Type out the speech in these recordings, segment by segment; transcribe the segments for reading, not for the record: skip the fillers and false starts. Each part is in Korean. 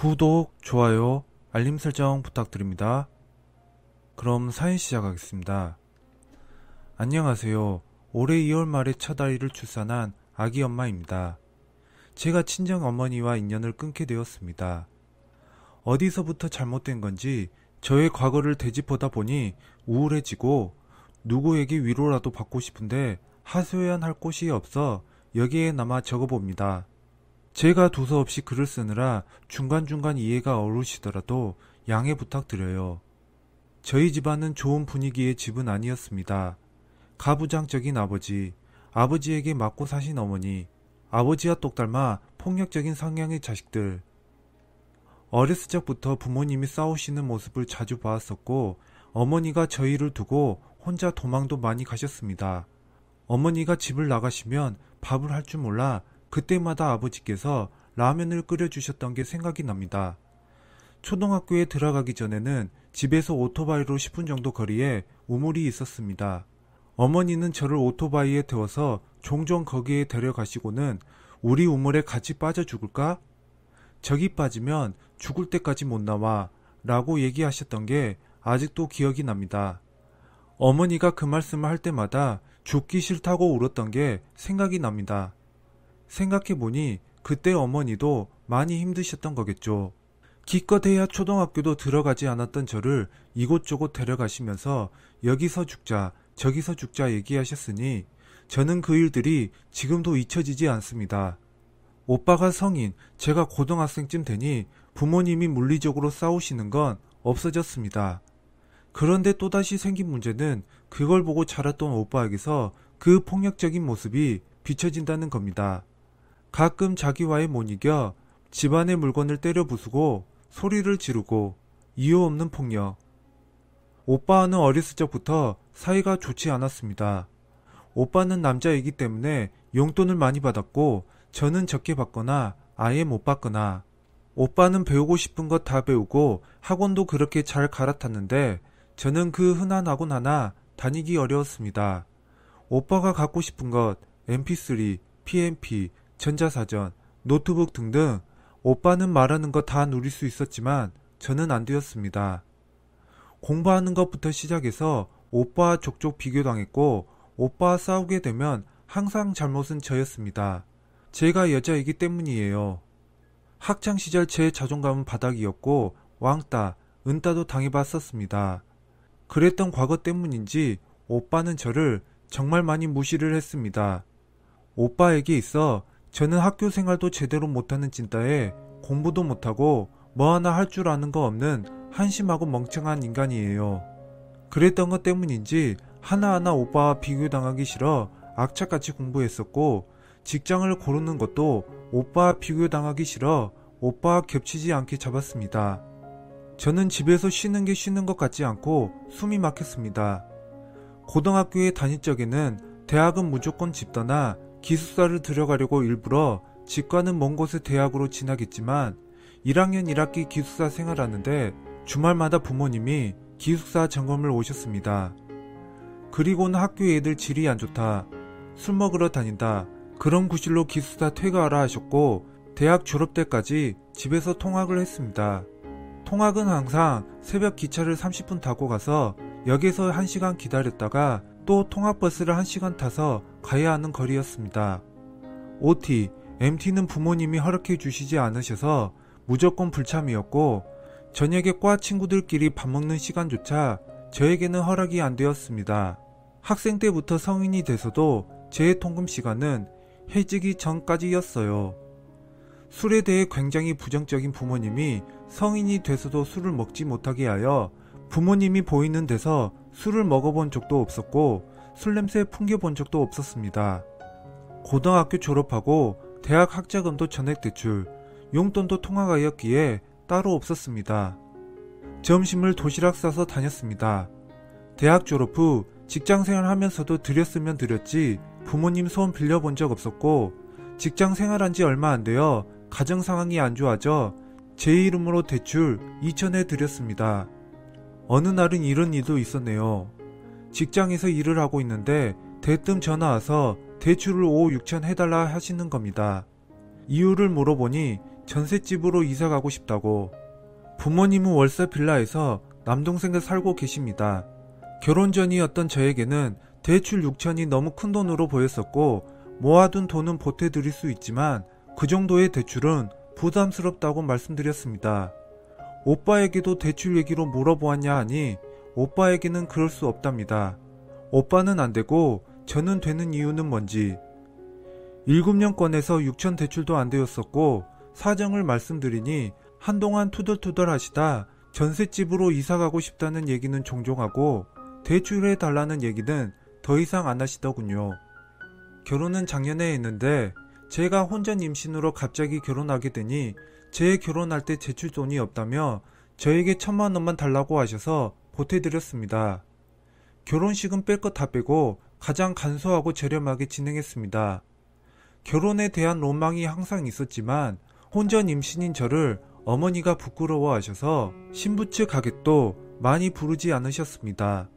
구독, 좋아요, 알림 설정 부탁드립니다. 그럼 사연 시작하겠습니다. 안녕하세요. 올해 2월 말에 첫 아이를 출산한 아기 엄마입니다. 제가 친정 어머니와 인연을 끊게 되었습니다. 어디서부터 잘못된 건지 저의 과거를 되짚어다 보니 우울해지고 누구에게 위로라도 받고 싶은데 하소연할 곳이 없어 여기에 남아 적어봅니다. 제가 두서없이 글을 쓰느라 중간중간 이해가 어려우시더라도 양해 부탁드려요. 저희 집안은 좋은 분위기의 집은 아니었습니다. 가부장적인 아버지, 아버지에게 맞고 사신 어머니, 아버지와 똑 닮아 폭력적인 성향의 자식들. 어렸을 적부터 부모님이 싸우시는 모습을 자주 봐왔었고 어머니가 저희를 두고 혼자 도망도 많이 가셨습니다. 어머니가 집을 나가시면 밥을 할 줄 몰라 그때마다 아버지께서 라면을 끓여주셨던 게 생각이 납니다. 초등학교에 들어가기 전에는 집에서 오토바이로 10분 정도 거리에 우물이 있었습니다. 어머니는 저를 오토바이에 태워서 종종 거기에 데려가시고는 우리 우물에 같이 빠져 죽을까? 저기 빠지면 죽을 때까지 못 나와 라고 얘기하셨던 게 아직도 기억이 납니다. 어머니가 그 말씀을 할 때마다 죽기 싫다고 울었던 게 생각이 납니다. 생각해보니 그때 어머니도 많이 힘드셨던 거겠죠. 기껏해야 초등학교도 들어가지 않았던 저를 이곳저곳 데려가시면서 여기서 죽자 저기서 죽자 얘기하셨으니 저는 그 일들이 지금도 잊혀지지 않습니다. 오빠가 성인, 제가 고등학생쯤 되니 부모님이 물리적으로 싸우시는 건 없어졌습니다. 그런데 또다시 생긴 문제는 그걸 보고 자랐던 오빠에게서 그 폭력적인 모습이 비춰진다는 겁니다. 가끔 자기와의 못 이겨 집안의 물건을 때려 부수고 소리를 지르고 이유 없는 폭력. 오빠와는 어렸을 적부터 사이가 좋지 않았습니다. 오빠는 남자이기 때문에 용돈을 많이 받았고 저는 적게 받거나 아예 못 받거나. 오빠는 배우고 싶은 것 다 배우고 학원도 그렇게 잘 갈아탔는데 저는 그 흔한 학원 하나 다니기 어려웠습니다. 오빠가 갖고 싶은 것 mp3, pmp, 전자사전, 노트북 등등 오빠는 말하는 거 다 누릴 수 있었지만 저는 안 되었습니다. 공부하는 것부터 시작해서 오빠와 족족 비교당했고 오빠와 싸우게 되면 항상 잘못은 저였습니다. 제가 여자이기 때문이에요. 학창시절 제 자존감은 바닥이었고 왕따, 은따도 당해봤었습니다. 그랬던 과거 때문인지 오빠는 저를 정말 많이 무시를 했습니다. 오빠에게 있어 저는 학교 생활도 제대로 못하는 찐따에 공부도 못하고 뭐 하나 할 줄 아는 거 없는 한심하고 멍청한 인간이에요. 그랬던 것 때문인지 하나하나 오빠와 비교당하기 싫어 악착같이 공부했었고 직장을 고르는 것도 오빠와 비교당하기 싫어 오빠와 겹치지 않게 잡았습니다. 저는 집에서 쉬는 게 쉬는 것 같지 않고 숨이 막혔습니다. 고등학교에 다닐 적에는 대학은 무조건 집 떠나 기숙사를 들어가려고 일부러 집과는 먼 곳의 대학으로 진학했지만 1학년 1학기 기숙사 생활하는데 주말마다 부모님이 기숙사 점검을 오셨습니다. 그리고는 학교 애들 질이 안 좋다, 술 먹으러 다닌다, 그런 구실로 기숙사 퇴가하라 하셨고 대학 졸업 때까지 집에서 통학을 했습니다. 통학은 항상 새벽 기차를 30분 타고 가서 역에서 1시간 기다렸다가 또 통학버스를 1시간 타서 가야 하는 거리였습니다. OT, MT는 부모님이 허락해 주시지 않으셔서 무조건 불참이었고 저녁에 과 친구들끼리 밥 먹는 시간조차 저에게는 허락이 안 되었습니다. 학생 때부터 성인이 돼서도 제 통금 시간은 해지기 전까지였어요. 술에 대해 굉장히 부정적인 부모님이 성인이 돼서도 술을 먹지 못하게 하여 부모님이 보이는 데서 술을 먹어본 적도 없었고 술 냄새 풍겨본 적도 없었습니다. 고등학교 졸업하고 대학 학자금도 전액대출, 용돈도 통화가였기에 따로 없었습니다. 점심을 도시락 싸서 다녔습니다. 대학 졸업 후 직장생활 하면서도 드렸으면 드렸지 부모님 소원 빌려본 적 없었고 직장생활한 지 얼마 안 되어 가정상황이 안 좋아져 제 이름으로 대출 2,000에 드렸습니다. 어느 날은 이런 일도 있었네요. 직장에서 일을 하고 있는데 대뜸 전화 와서 대출을 5, 6천 해달라 하시는 겁니다. 이유를 물어보니 전셋집으로 이사가고 싶다고. 부모님은 월세 빌라에서 남동생과 살고 계십니다. 결혼 전이었던 저에게는 대출 6천이 너무 큰 돈으로 보였었고 모아둔 돈은 보태드릴 수 있지만 그 정도의 대출은 부담스럽다고 말씀드렸습니다. 오빠에게도 대출 얘기로 물어보았냐 하니 오빠에게는 그럴 수 없답니다. 오빠는 안 되고 저는 되는 이유는 뭔지. 7년 꺼내서 6천 대출도 안 되었었고 사정을 말씀드리니 한동안 투덜투덜 하시다 전셋집으로 이사가고 싶다는 얘기는 종종 하고 대출해 달라는 얘기는 더 이상 안 하시더군요. 결혼은 작년에 했는데 제가 혼전 임신으로 갑자기 결혼하게 되니 제 결혼할 때 제출 돈이 없다며 저에게 1,000만 원만 달라고 하셔서 보태드렸습니다. 결혼식은 뺄 것 다 빼고 가장 간소하고 저렴하게 진행했습니다. 결혼에 대한 로망이 항상 있었지만 혼전 임신인 저를 어머니가 부끄러워하셔서 신부 측 가객도 많이 부르지 않으셨습니다.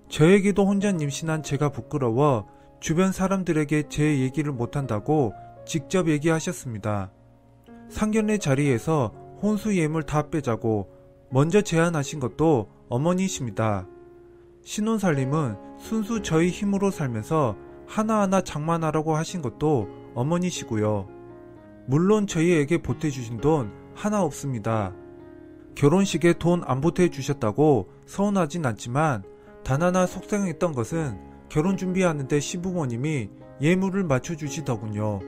저에게도 혼전 임신한 제가 부끄러워 주변 사람들에게 제 얘기를 못한다고 직접 얘기하셨습니다. 상견례 자리에서 혼수 예물 다 빼자고 먼저 제안하신 것도 어머니이십니다. 신혼살림은 순수 저희 힘으로 살면서 하나하나 장만하라고 하신 것도 어머니시고요. 물론 저희에게 보태주신 돈 하나 없습니다. 결혼식에 돈 안 보태주셨다고 서운하진 않지만 단 하나 속상했던 것은 결혼 준비하는데 시부모님이 예물을 맞춰주시더군요.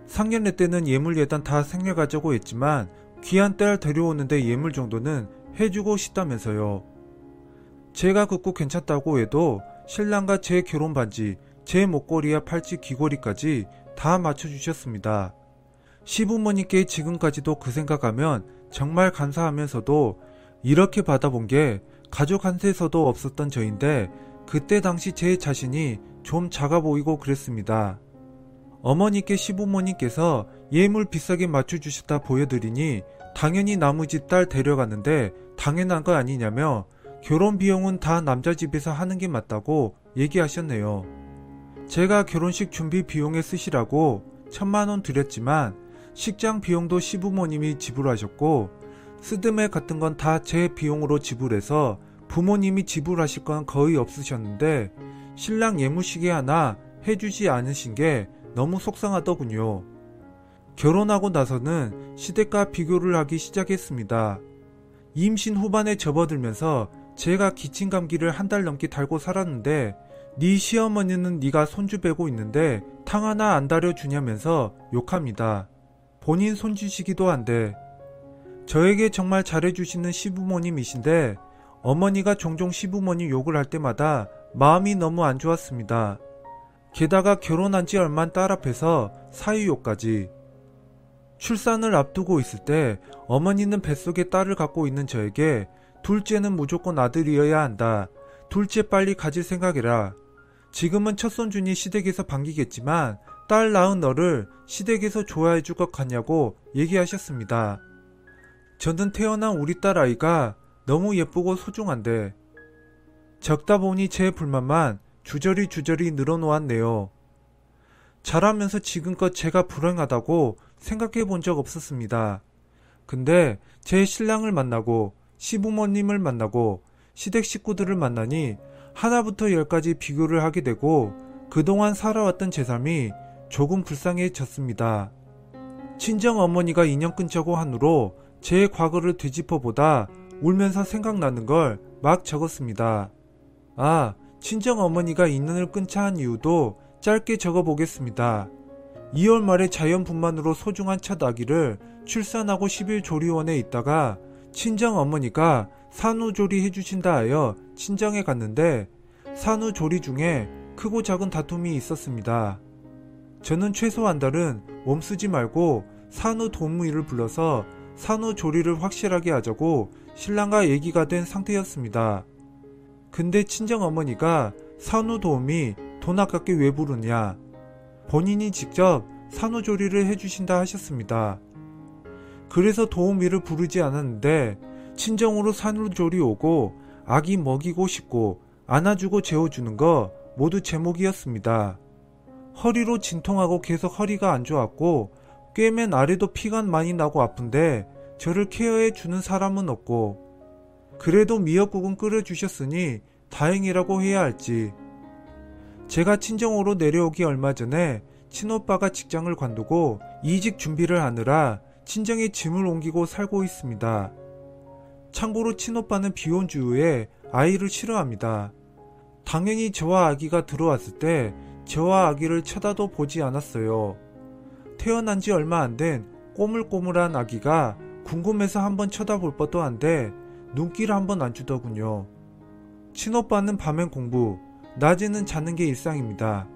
상견례 때는 예물 예단 다 생략하자고 했지만 귀한 딸 데려오는데 예물 정도는 해주고 싶다면서요. 제가 극구 괜찮다고 해도 신랑과 제 결혼 반지, 제 목걸이와 팔찌 귀걸이까지 다 맞춰주셨습니다. 시부모님께 지금까지도 그 생각하면 정말 감사하면서도 이렇게 받아본 게 가족 한테서도 없었던 저인데 그때 당시 제 자신이 좀 작아 보이고 그랬습니다. 어머니께 시부모님께서 예물 비싸게 맞춰주셨다 보여드리니 당연히 나머지 딸 데려갔는데 당연한 거 아니냐며 결혼 비용은 다 남자 집에서 하는 게 맞다고 얘기하셨네요. 제가 결혼식 준비 비용에 쓰시라고 1,000만 원 드렸지만 식장 비용도 시부모님이 지불하셨고 스드메 같은 건 다 제 비용으로 지불해서 부모님이 지불하실 건 거의 없으셨는데 신랑 예물시계 하나 해주지 않으신 게 너무 속상하더군요. 결혼하고 나서는 시댁과 비교를 하기 시작했습니다. 임신 후반에 접어들면서 제가 기침 감기를 한 달 넘게 달고 살았는데 네 시어머니는 네가 손주 베고 있는데 탕 하나 안 다려주냐면서 욕합니다. 본인 손주시기도 한데. 저에게 정말 잘해주시는 시부모님이신데 어머니가 종종 시부모님 욕을 할 때마다 마음이 너무 안 좋았습니다. 게다가 결혼한 지 얼마 안 딸 앞에서 사위욕까지. 출산을 앞두고 있을 때 어머니는 뱃속에 딸을 갖고 있는 저에게 둘째는 무조건 아들이어야 한다. 둘째 빨리 가질 생각해라. 지금은 첫손주니 시댁에서 반기겠지만 딸 낳은 너를 시댁에서 좋아해줄 것 같냐고 얘기하셨습니다. 저는 태어난 우리 딸 아이가 너무 예쁘고 소중한데 적다 보니 제 불만만 주저리 늘어놓았네요. 자라면서 지금껏 제가 불행하다고 생각해 본 적 없었습니다. 근데 제 신랑을 만나고 시부모님을 만나고 시댁 식구들을 만나니 하나부터 열까지 비교를 하게 되고 그동안 살아왔던 제 삶이 조금 불쌍해졌습니다. 친정 어머니가 인연 끊자고 한 후로 제 과거를 되짚어보다 울면서 생각나는 걸 막 적었습니다. 아, 친정 어머니가 인연을 끊자 한 이유도 짧게 적어보겠습니다. 2월 말에 자연분만으로 소중한 첫 아기를 출산하고 10일 조리원에 있다가 친정 어머니가 산후조리 해주신다 하여 친정에 갔는데 산후조리 중에 크고 작은 다툼이 있었습니다. 저는 최소 한 달은 몸쓰지 말고 산후도우미를 불러서 산후조리를 확실하게 하자고 신랑과 얘기가 된 상태였습니다. 근데 친정어머니가 산후도우미 돈 아깝게 왜 부르냐. 본인이 직접 산후조리를 해주신다 하셨습니다. 그래서 도우미를 부르지 않았는데 친정으로 산후조리 오고 아기 먹이고 씻고 안아주고 재워주는 거 모두 제목이었습니다. 허리로 진통하고 계속 허리가 안 좋았고 꿰맨 아래도 피가 많이 나고 아픈데 저를 케어해 주는 사람은 없고, 그래도 미역국은 끓여주셨으니 다행이라고 해야 할지. 제가 친정으로 내려오기 얼마 전에 친오빠가 직장을 관두고 이직 준비를 하느라 친정에 짐을 옮기고 살고 있습니다. 참고로 친오빠는 비혼주의에 아이를 싫어합니다. 당연히 저와 아기가 들어왔을 때 저와 아기를 쳐다도 보지 않았어요. 태어난 지 얼마 안 된 꼬물꼬물한 아기가 궁금해서 한번 쳐다볼 것도 한데 눈길 한번 안 주더군요. 친오빠는 밤엔 공부, 낮에는 자는 게 일상입니다.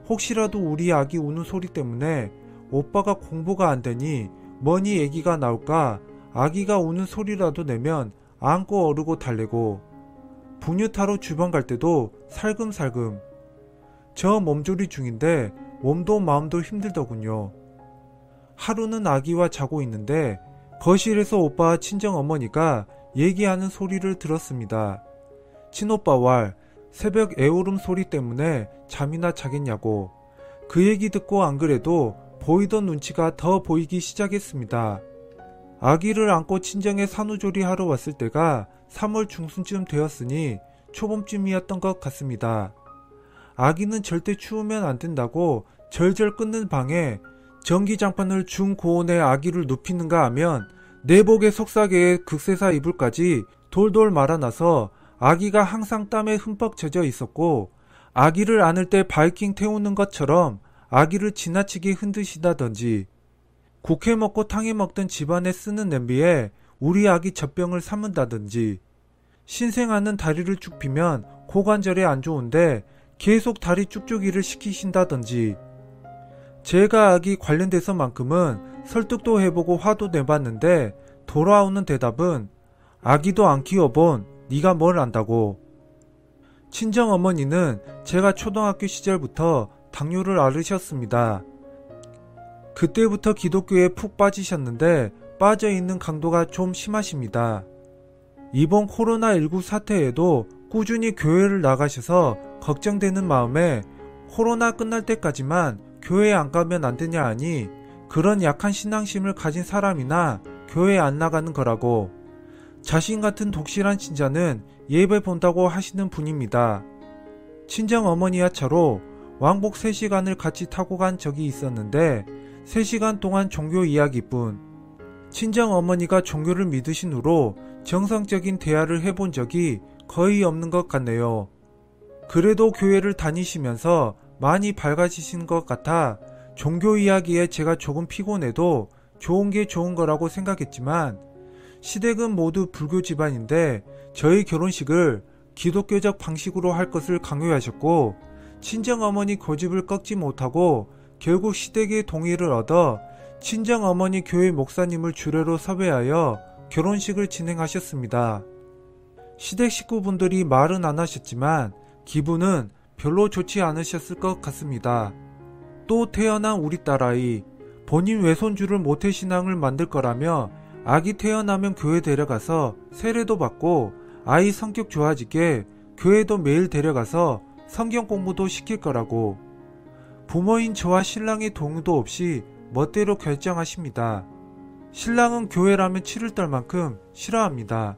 혹시라도 우리 아기 우는 소리 때문에 오빠가 공부가 안 되니 뭐니 애기가 나올까 아기가 우는 소리라도 내면 안고 어르고 달래고, 분유 타러 주방 갈 때도 살금살금. 저 몸조리 중인데 몸도 마음도 힘들더군요. 하루는 아기와 자고 있는데 거실에서 오빠 친정어머니가 얘기하는 소리를 들었습니다. 친오빠 왈, 새벽 애울음 소리 때문에 잠이나 자겠냐고. 그 얘기 듣고 안 그래도 보이던 눈치가 더 보이기 시작했습니다. 아기를 안고 친정에 산후조리 하러 왔을 때가 3월 중순쯤 되었으니 초봄쯤이었던 것 같습니다. 아기는 절대 추우면 안 된다고 절절 끓는 방에 전기장판을 중고온에 아기를 눕히는가 하면 내복에 속삭이에 극세사 이불까지 돌돌 말아놔서 아기가 항상 땀에 흠뻑 젖어 있었고, 아기를 안을 때 바이킹 태우는 것처럼 아기를 지나치게 흔드시다든지, 국회 먹고 탕에 먹던 집안에 쓰는 냄비에 우리 아기 젖병을 삶은다든지, 신생아는 다리를 쭉 펴면 고관절에 안 좋은데 계속 다리 쭉쭉이를 시키신다든지, 제가 아기 관련돼서만큼은 설득도 해보고 화도 내봤는데 돌아오는 대답은 아기도 안 키워본 네가 뭘 안다고. 친정어머니는 제가 초등학교 시절부터 당뇨를 앓으셨습니다. 그때부터 기독교에 푹 빠지셨는데 빠져있는 강도가 좀 심하십니다. 이번 코로나19 사태에도 꾸준히 교회를 나가셔서 걱정되는 마음에 코로나 끝날 때까지만 교회 안 가면 안 되냐 하니 그런 약한 신앙심을 가진 사람이나 교회 안 나가는 거라고. 자신 같은 독실한 신자는 예배 본다고 하시는 분입니다. 친정어머니와 차로 왕복 3시간을 같이 타고 간 적이 있었는데 3시간 동안 종교 이야기뿐. 친정어머니가 종교를 믿으신 후로 정상적인 대화를 해본 적이 거의 없는 것 같네요. 그래도 교회를 다니시면서 많이 밝아지신 것 같아 종교 이야기에 제가 조금 피곤해도 좋은 게 좋은 거라고 생각했지만, 시댁은 모두 불교 집안인데 저희 결혼식을 기독교적 방식으로 할 것을 강요하셨고, 친정어머니 고집을 꺾지 못하고 결국 시댁의 동의를 얻어 친정어머니 교회 목사님을 주례로 섭외하여 결혼식을 진행하셨습니다. 시댁 식구분들이 말은 안 하셨지만 기분은 별로 좋지 않으셨을 것 같습니다. 또 태어난 우리 딸아이, 본인 외손주를 모태신앙을 만들 거라며 아기 태어나면 교회 데려가서 세례도 받고 아이 성격 좋아지게 교회도 매일 데려가서 성경 공부도 시킬 거라고. 부모인 저와 신랑의 동의도 없이 멋대로 결정하십니다. 신랑은 교회라면 치를 떨 만큼 싫어합니다.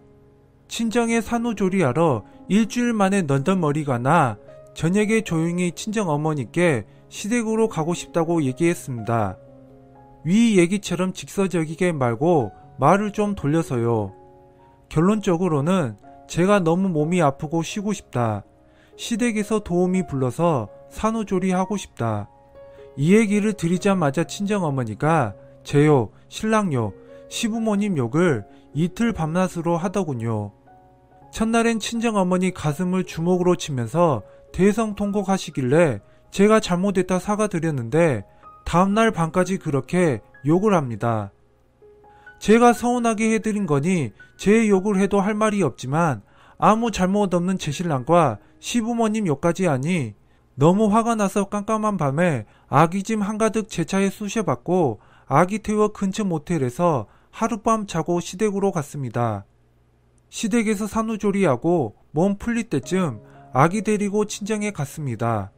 친정에 산후조리하러 일주일 만에 런던머리가 나 저녁에 조용히 친정어머니께 시댁으로 가고 싶다고 얘기했습니다. 위 얘기처럼 직설적이게 말고 말을 좀 돌려서요. 결론적으로는 제가 너무 몸이 아프고 쉬고 싶다. 시댁에서 도우미 불러서 산후조리 하고 싶다. 이 얘기를 드리자마자 친정어머니가 제 욕, 신랑 욕, 시부모님 욕을 이틀 밤낮으로 하더군요. 첫날엔 친정어머니 가슴을 주먹으로 치면서 대성통곡하시길래 제가 잘못했다 사과드렸는데 다음날 밤까지 그렇게 욕을 합니다. 제가 서운하게 해드린 거니 제 욕을 해도 할 말이 없지만 아무 잘못 없는 제 신랑과 시부모님 욕까지 하니 너무 화가 나서 깜깜한 밤에 아기 짐 한가득 제 차에 쑤셔받고 아기 태워 근처 모텔에서 하룻밤 자고 시댁으로 갔습니다. 시댁에서 산후조리하고 몸 풀릴 때쯤 아기 데리고 친정에 갔습니다.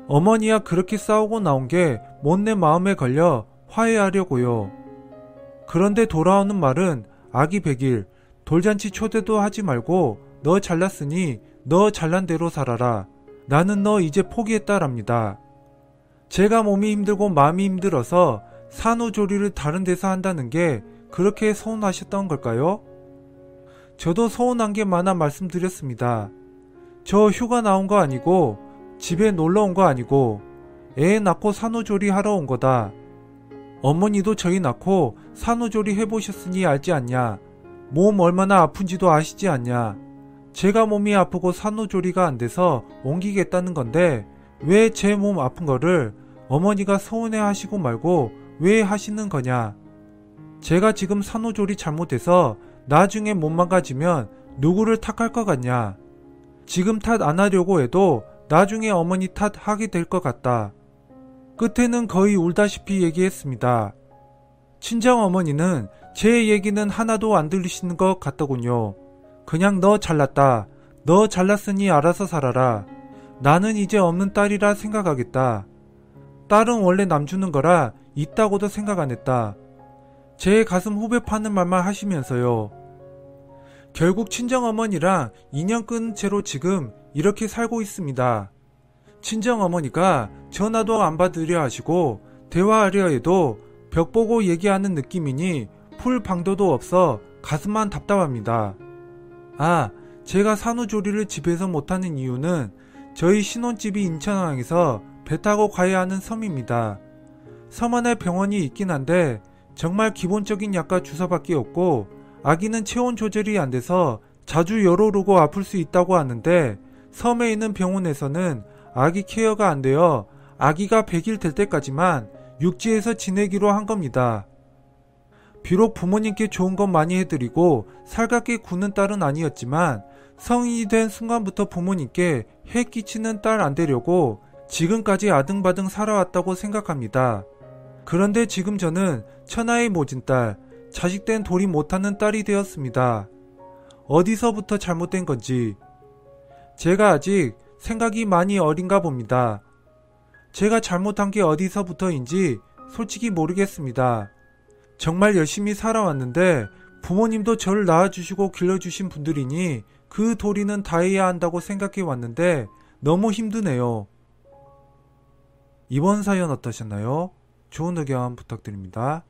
어머니와 그렇게 싸우고 나온 게 못내 마음에 걸려 화해하려고요. 그런데 돌아오는 말은 아기 100일, 돌잔치 초대도 하지 말고 너 잘났으니 너 잘난 대로 살아라. 나는 너 이제 포기했다랍니다. 제가 몸이 힘들고 마음이 힘들어서 산후조리를 다른 데서 한다는 게 그렇게 서운하셨던 걸까요? 저도 서운한 게 많아 말씀드렸습니다. 저 휴가 나온 거 아니고 집에 놀러 온 거 아니고 애 낳고 산후조리 하러 온 거다. 어머니도 저희 낳고 산후조리 해보셨으니 알지 않냐. 몸 얼마나 아픈지도 아시지 않냐. 제가 몸이 아프고 산후조리가 안 돼서 옮기겠다는 건데 왜 제 몸 아픈 거를 어머니가 서운해 하시고 말고 왜 하시는 거냐. 제가 지금 산후조리 잘못해서 나중에 못 망가지면 누구를 탓할 것 같냐. 지금 탓 안 하려고 해도 나중에 어머니 탓하게 될 것 같다. 끝에는 거의 울다시피 얘기했습니다. 친정어머니는 제 얘기는 하나도 안 들리시는 것 같더군요. 그냥 너 잘났다. 너 잘났으니 알아서 살아라. 나는 이제 없는 딸이라 생각하겠다. 딸은 원래 남 주는 거라 있다고도 생각 안 했다. 제 가슴 후배 파는 말만 하시면서요. 결국 친정어머니랑 인연 끊은 채로 지금 이렇게 살고 있습니다. 친정어머니가 전화도 안 받으려 하시고 대화하려 해도 벽 보고 얘기하는 느낌이니 풀 방도도 없어 가슴만 답답합니다. 아, 제가 산후조리를 집에서 못하는 이유는 저희 신혼집이 인천항에서 배 타고 가야 하는 섬입니다. 섬 안에 병원이 있긴 한데 정말 기본적인 약과 주사밖에 없고 아기는 체온 조절이 안 돼서 자주 열 오르고 아플 수 있다고 하는데 섬에 있는 병원에서는 아기 케어가 안 되어 아기가 100일 될 때까지만 육지에서 지내기로 한 겁니다. 비록 부모님께 좋은 건 많이 해드리고 살갑게 구는 딸은 아니었지만 성인이 된 순간부터 부모님께 해 끼치는 딸 안 되려고 지금까지 아등바등 살아왔다고 생각합니다. 그런데 지금 저는 천하의 모진 딸, 자식된 돌이 못하는 딸이 되었습니다. 어디서부터 잘못된 건지. 제가 아직 생각이 많이 어린가 봅니다. 제가 잘못한 게 어디서부터인지 솔직히 모르겠습니다. 정말 열심히 살아왔는데 부모님도 저를 낳아주시고 길러주신 분들이니 그 도리는 다해야 한다고 생각해 왔는데 너무 힘드네요. 이번 사연 어떠셨나요? 좋은 의견 부탁드립니다.